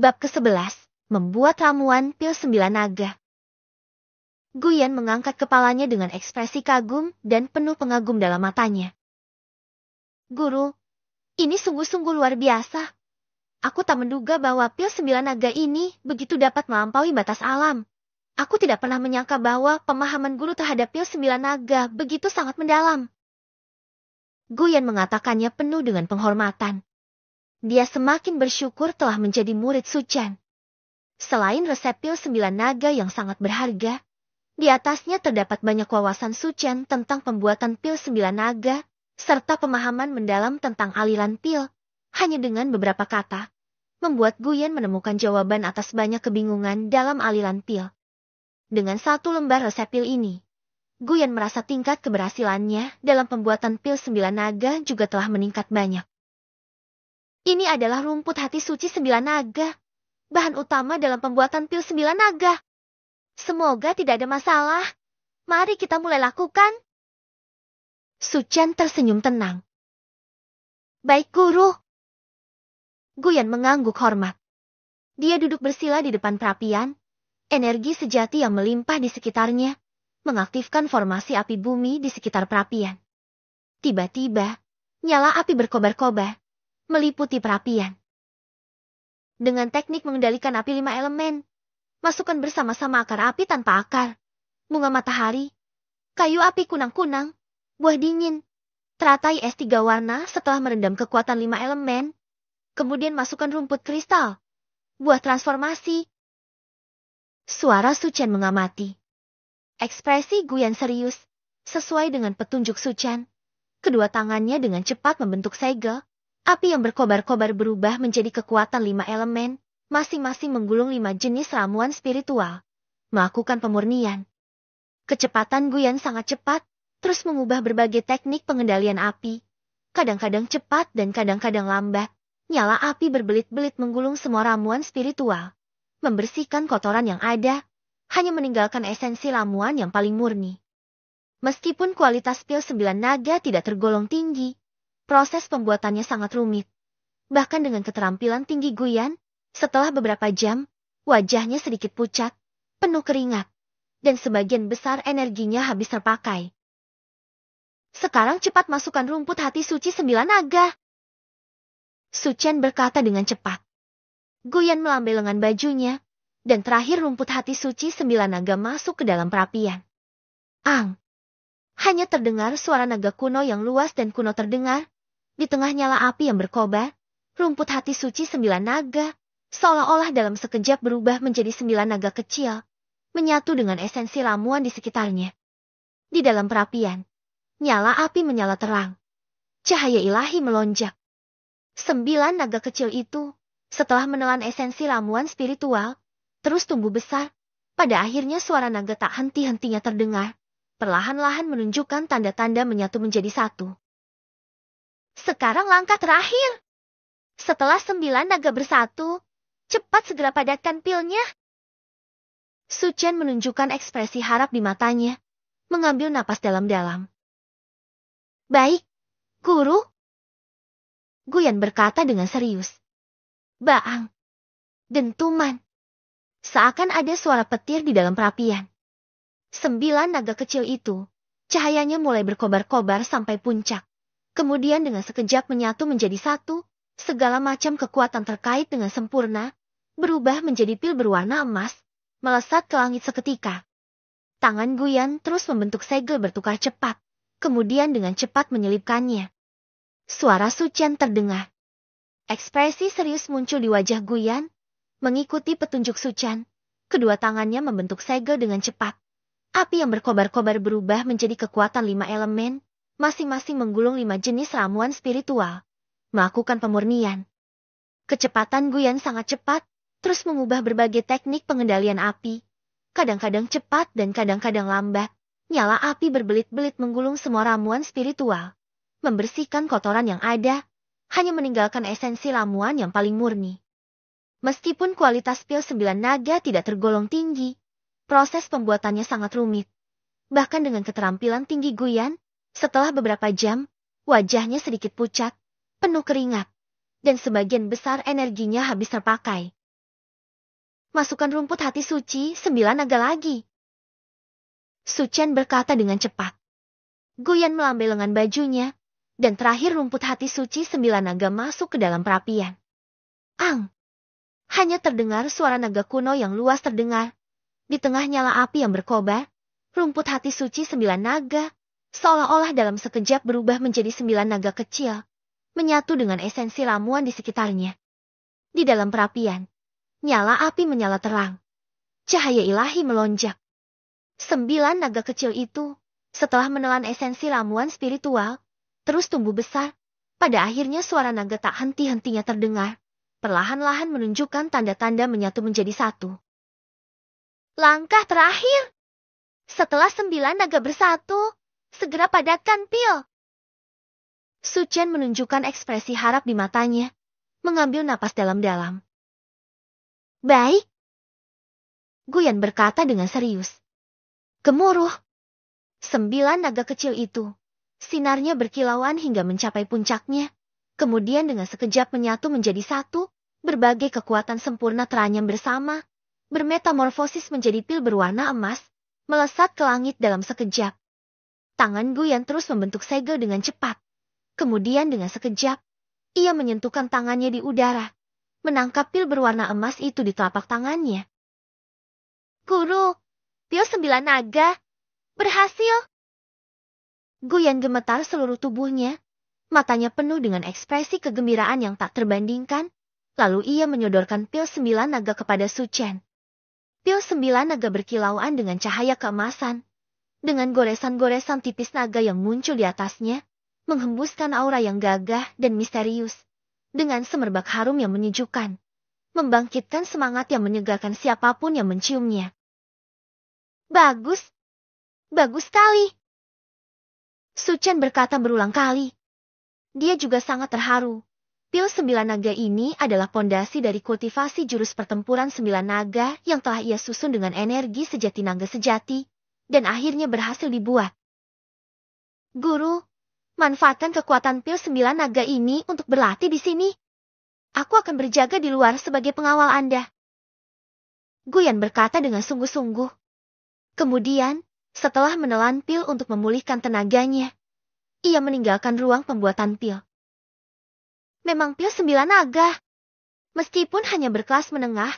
Bab ke-11, membuat ramuan pil 9 naga. Guyan mengangkat kepalanya dengan ekspresi kagum dan penuh pengagum dalam matanya. Guru, ini sungguh-sungguh luar biasa. Aku tak menduga bahwa pil 9 naga ini begitu dapat melampaui batas alam. Aku tidak pernah menyangka bahwa pemahaman guru terhadap pil 9 naga begitu sangat mendalam. Guyan mengatakannya penuh dengan penghormatan. Dia semakin bersyukur telah menjadi murid Su Chen. Selain resep pil 9 naga yang sangat berharga, di atasnya terdapat banyak wawasan Su Chen tentang pembuatan pil 9 naga, serta pemahaman mendalam tentang aliran pil. Hanya dengan beberapa kata, membuat Guyan menemukan jawaban atas banyak kebingungan dalam aliran pil. Dengan satu lembar resep pil ini, Guyan merasa tingkat keberhasilannya dalam pembuatan pil 9 naga juga telah meningkat banyak. Ini adalah rumput hati suci 9 naga, bahan utama dalam pembuatan pil 9 naga. Semoga tidak ada masalah. Mari kita mulai lakukan. Su Chen tersenyum tenang. Baik guru. Guyan mengangguk hormat. Dia duduk bersila di depan perapian, energi sejati yang melimpah di sekitarnya, mengaktifkan formasi api bumi di sekitar perapian. Tiba-tiba, nyala api berkobar-kobar, meliputi perapian. Dengan teknik mengendalikan api 5 elemen, masukkan bersama-sama akar api tanpa akar, bunga matahari, kayu api kunang-kunang, buah dingin, teratai es 3 warna setelah merendam kekuatan 5 elemen, kemudian masukkan rumput kristal, buah transformasi. Suara Su Chen mengamati. Ekspresi Guyan serius, sesuai dengan petunjuk Su Chen. Kedua tangannya dengan cepat membentuk segel. Api yang berkobar-kobar berubah menjadi kekuatan 5 elemen, masing-masing menggulung 5 jenis ramuan spiritual. Melakukan pemurnian. Kecepatan Guyan sangat cepat, terus mengubah berbagai teknik pengendalian api. Kadang-kadang cepat dan kadang-kadang lambat. Nyala api berbelit-belit menggulung semua ramuan spiritual. Membersihkan kotoran yang ada, hanya meninggalkan esensi ramuan yang paling murni. Meskipun kualitas pil 9 naga tidak tergolong tinggi, proses pembuatannya sangat rumit. Bahkan dengan keterampilan tinggi Guyan, setelah beberapa jam, wajahnya sedikit pucat, penuh keringat, dan sebagian besar energinya habis terpakai. Sekarang cepat masukkan rumput hati suci 9 naga. Su Chen berkata dengan cepat. Guyan melambai lengan bajunya, dan terakhir rumput hati suci 9 naga masuk ke dalam perapian. Ang! Hanya terdengar suara naga kuno yang luas dan kuno terdengar. Di tengah nyala api yang berkobar, rumput hati suci 9 naga, seolah-olah dalam sekejap berubah menjadi 9 naga kecil, menyatu dengan esensi ramuan di sekitarnya. Di dalam perapian, nyala api menyala terang. Cahaya ilahi melonjak. 9 naga kecil itu, setelah menelan esensi ramuan spiritual, terus tumbuh besar. Pada akhirnya suara naga tak henti-hentinya terdengar, perlahan-lahan menunjukkan tanda-tanda menyatu menjadi satu. Sekarang langkah terakhir. Setelah 9 naga bersatu, cepat segera padatkan pilnya. Su Chen menunjukkan ekspresi harap di matanya, mengambil napas dalam-dalam. Baik, guru. Guyan berkata dengan serius. Baang. Dentuman. Seakan ada suara petir di dalam perapian. 9 naga kecil itu, cahayanya mulai berkobar-kobar sampai puncak. Kemudian dengan sekejap menyatu menjadi satu, segala macam kekuatan terkait dengan sempurna, berubah menjadi pil berwarna emas, melesat ke langit seketika. Tangan Guyan terus membentuk segel bertukar cepat, kemudian dengan cepat menyelipkannya. Suara Su Chen terdengar. Ekspresi serius muncul di wajah Guyan, mengikuti petunjuk Su Chen. Kedua tangannya membentuk segel dengan cepat. Api yang berkobar-kobar berubah menjadi kekuatan 5 elemen, masing-masing menggulung 5 jenis ramuan spiritual. Melakukan pemurnian. Kecepatan Guyan sangat cepat, terus mengubah berbagai teknik pengendalian api. Kadang-kadang cepat dan kadang-kadang lambat. Nyala api berbelit-belit menggulung semua ramuan spiritual. Membersihkan kotoran yang ada, hanya meninggalkan esensi ramuan yang paling murni. Meskipun kualitas pil 9 naga tidak tergolong tinggi, proses pembuatannya sangat rumit. Bahkan dengan keterampilan tinggi Guyan, setelah beberapa jam, wajahnya sedikit pucat, penuh keringat, dan sebagian besar energinya habis terpakai. masukkan rumput hati suci 9 naga lagi. Su Chen berkata dengan cepat. Guyan melambai lengan bajunya, dan terakhir rumput hati suci 9 naga masuk ke dalam perapian. Ang! Hanya terdengar suara naga kuno yang luas terdengar. Di tengah nyala api yang berkobar, rumput hati suci 9 naga, seolah-olah dalam sekejap berubah menjadi 9 naga kecil, menyatu dengan esensi ramuan di sekitarnya. Di dalam perapian, nyala api menyala terang. Cahaya ilahi melonjak. 9 naga kecil itu, setelah menelan esensi ramuan spiritual, terus tumbuh besar. Pada akhirnya suara naga tak henti-hentinya terdengar, perlahan-lahan menunjukkan tanda-tanda menyatu menjadi satu. Langkah terakhir. Setelah 9 naga bersatu, segera padatkan pil. Su Chen menunjukkan ekspresi harap di matanya, mengambil napas dalam-dalam. Baik. Guyan berkata dengan serius. Gemuruh. 9 naga kecil itu, sinarnya berkilauan hingga mencapai puncaknya, kemudian dengan sekejap menyatu menjadi satu, berbagai kekuatan sempurna teranyam bersama, bermetamorfosis menjadi pil berwarna emas, melesat ke langit dalam sekejap. Tangan Guyan terus membentuk segel dengan cepat. Kemudian dengan sekejap, ia menyentuhkan tangannya di udara, menangkap pil berwarna emas itu di telapak tangannya. Guru, pil 9 naga, berhasil. Guyan gemetar seluruh tubuhnya, matanya penuh dengan ekspresi kegembiraan yang tak terbandingkan, lalu ia menyodorkan pil 9 naga kepada Su Chen. Pil 9 naga berkilauan dengan cahaya keemasan, dengan goresan-goresan tipis naga yang muncul di atasnya, menghembuskan aura yang gagah dan misterius, dengan semerbak harum yang menyejukkan, membangkitkan semangat yang menyegarkan siapapun yang menciumnya. Bagus, bagus sekali. Su Chen berkata berulang kali. Dia juga sangat terharu. Pil 9 naga ini adalah pondasi dari kultivasi jurus pertempuran 9 naga yang telah ia susun dengan energi sejati naga sejati, dan akhirnya berhasil dibuat. Guru, manfaatkan kekuatan pil 9 naga ini untuk berlatih di sini. Aku akan berjaga di luar sebagai pengawal Anda. Guyan berkata dengan sungguh-sungguh. Kemudian, setelah menelan pil untuk memulihkan tenaganya, ia meninggalkan ruang pembuatan pil. Memang pil 9 naga. Meskipun hanya berkelas menengah,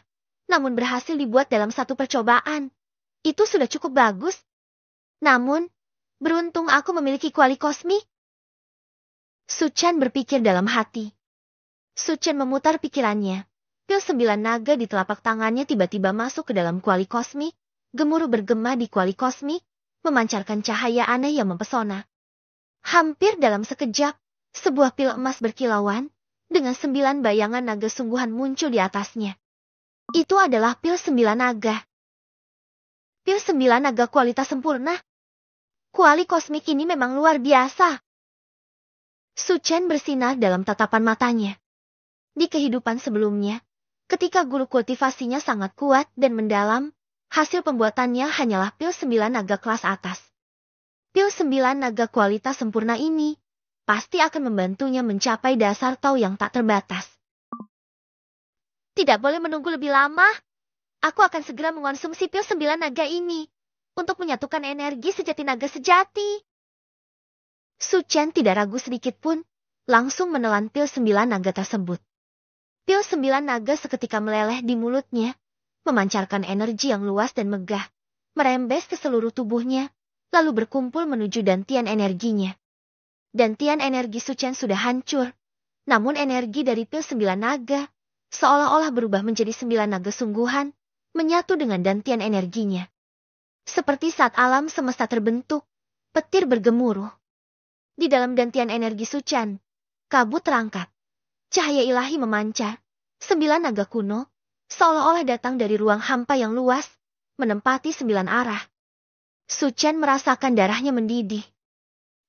namun berhasil dibuat dalam satu percobaan. Itu sudah cukup bagus. Namun, beruntung aku memiliki kuali kosmik. Su Chen berpikir dalam hati. Su Chen memutar pikirannya. Pil 9 naga di telapak tangannya tiba-tiba masuk ke dalam kuali kosmik. Gemuruh bergema di kuali kosmik, memancarkan cahaya aneh yang mempesona. Hampir dalam sekejap, sebuah pil emas berkilauan, dengan 9 bayangan naga sungguhan muncul di atasnya. Itu adalah pil 9 naga. Pil 9 naga kualitas sempurna. Kuali kosmik ini memang luar biasa. Su Chen bersinar dalam tatapan matanya. Di kehidupan sebelumnya, ketika guru kultivasinya sangat kuat dan mendalam, hasil pembuatannya hanyalah pil 9 naga kelas atas. Pil 9 naga kualitas sempurna ini pasti akan membantunya mencapai dasar Tao yang tak terbatas. Tidak boleh menunggu lebih lama. Aku akan segera mengonsumsi pil 9 naga ini untuk menyatukan energi sejati naga sejati. Su Chen tidak ragu sedikit pun, langsung menelan pil 9 naga tersebut. Pil 9 naga seketika meleleh di mulutnya, memancarkan energi yang luas dan megah, merembes ke seluruh tubuhnya, lalu berkumpul menuju dantian energinya. Dantian energi Su Chen sudah hancur, namun energi dari pil 9 naga, seolah-olah berubah menjadi 9 naga sungguhan, menyatu dengan dantian energinya. Seperti saat alam semesta terbentuk, petir bergemuruh. Di dalam dantian energi Su Chen, kabut terangkat. Cahaya ilahi memancar, 9 naga kuno, seolah-olah datang dari ruang hampa yang luas, menempati 9 arah. Su Chen merasakan darahnya mendidih.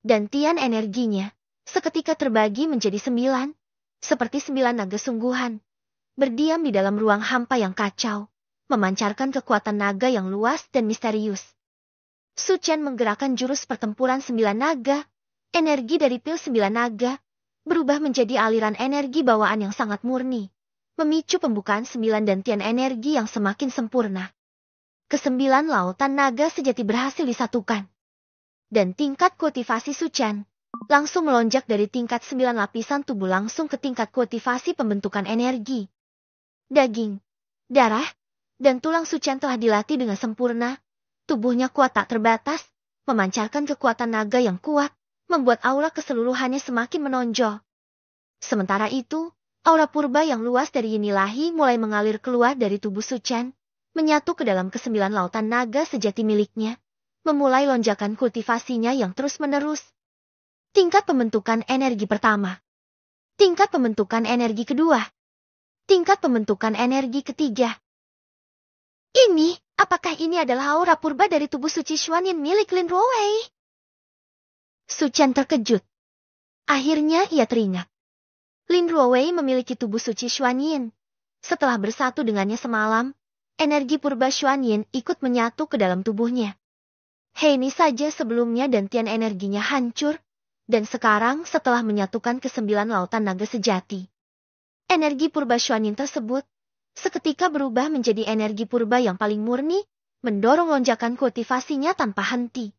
Dantian energinya seketika terbagi menjadi 9, seperti 9 naga sungguhan, berdiam di dalam ruang hampa yang kacau, memancarkan kekuatan naga yang luas dan misterius. Su Chen menggerakkan jurus pertempuran 9 naga, energi dari pil 9 naga, berubah menjadi aliran energi bawaan yang sangat murni, memicu pembukaan 9 dantian energi yang semakin sempurna. Kesembilan lautan naga sejati berhasil disatukan. Dan tingkat kultivasi Suchan langsung melonjak dari tingkat 9 lapisan tubuh langsung ke tingkat kultivasi pembentukan energi. Daging, darah, dan tulang Suchan telah dilatih dengan sempurna. Tubuhnya kuat tak terbatas, memancarkan kekuatan naga yang kuat, membuat aura keseluruhannya semakin menonjol. Sementara itu, aura purba yang luas dari Yinilahi mulai mengalir keluar dari tubuh Suchan, menyatu ke dalam kesembilan lautan naga sejati miliknya, memulai lonjakan kultivasinya yang terus-menerus. Tingkat pembentukan energi pertama. Tingkat pembentukan energi kedua. Tingkat pembentukan energi ketiga. Apakah ini adalah aura purba dari tubuh suci Xuanyin milik Lin Ruowei? Suchan terkejut. Akhirnya ia teringat. Lin Ruowei memiliki tubuh suci Xuanyin. Setelah bersatu dengannya semalam, energi purba Xuanyin ikut menyatu ke dalam tubuhnya. Ini saja sebelumnya dantian energinya hancur, dan sekarang setelah menyatukan kesembilan lautan naga sejati. Energi purba Xuanyin tersebut seketika berubah menjadi energi purba yang paling murni, mendorong lonjakan kultivasinya tanpa henti.